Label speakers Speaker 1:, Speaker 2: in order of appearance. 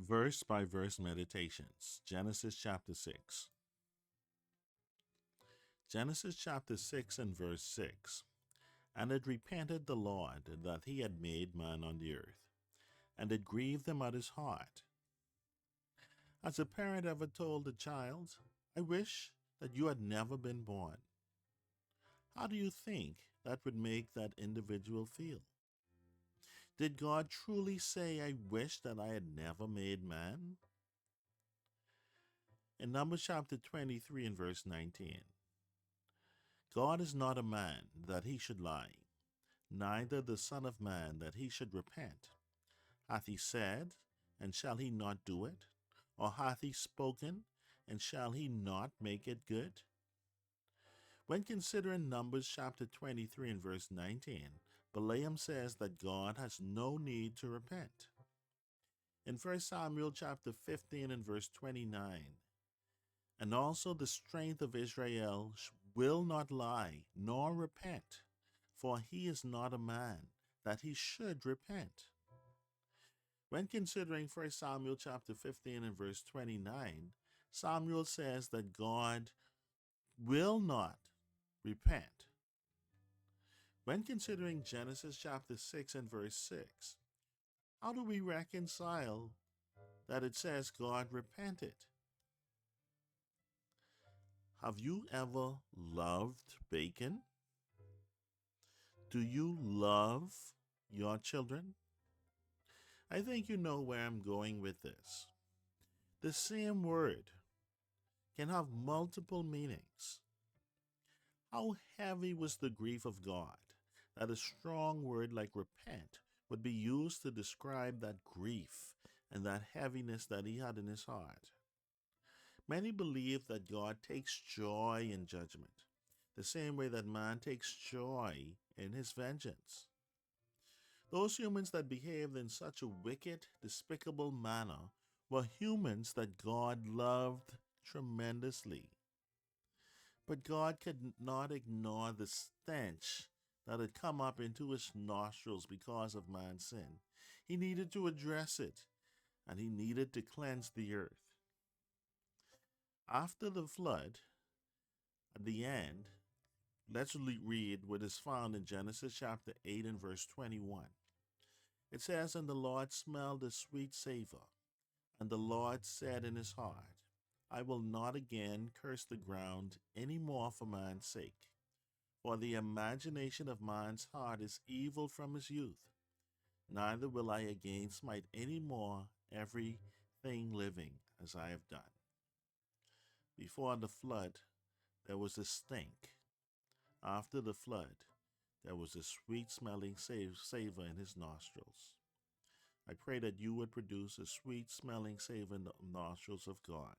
Speaker 1: Verse by verse meditations. Genesis chapter 6. Genesis chapter 6 and verse 6. And it repented the Lord that he had made man on the earth, and it grieved him at his heart. Has a parent ever told a child, I wish that you had never been born? How do you think that would make that individual feel? Did God truly say, I wish that I had never made man? In Numbers chapter 23 and verse 19, God is not a man that he should lie, neither the Son of Man that he should repent. Hath he said, and shall he not do it? Or hath he spoken, and shall he not make it good? When considering Numbers chapter 23 and verse 19, Balaam says that God has no need to repent. In 1 Samuel chapter 15 and verse 29, and also the strength of Israel will not lie, nor repent, for he is not a man, that he should repent. When considering 1 Samuel chapter 15 and verse 29, Samuel says that God will not repent. When considering Genesis chapter 6 and verse 6, how do we reconcile that it says God repented? Have you ever loved bacon? Do you love your children? I think you know where I'm going with this. The same word can have multiple meanings. How heavy was the grief of God that a strong word like repent would be used to describe that grief and that heaviness that he had in his heart? Many believe that God takes joy in judgment, the same way that man takes joy in his vengeance. Those humans that behaved in such a wicked, despicable manner were humans that God loved tremendously. But God could not ignore the stench that had come up into his nostrils because of man's sin. He needed to address it, and he needed to cleanse the earth. After the flood, at the end, let's read what is found in Genesis chapter 8 and verse 21. It says, And the Lord smelled a sweet savor, and the Lord said in his heart, I will not again curse the ground any more for man's sake. For the imagination of man's heart is evil from his youth. Neither will I again smite any more everything living as I have done. Before the flood, there was a stink. After the flood, there was a sweet smelling savor in his nostrils. I pray that you would produce a sweet smelling savor in the nostrils of God.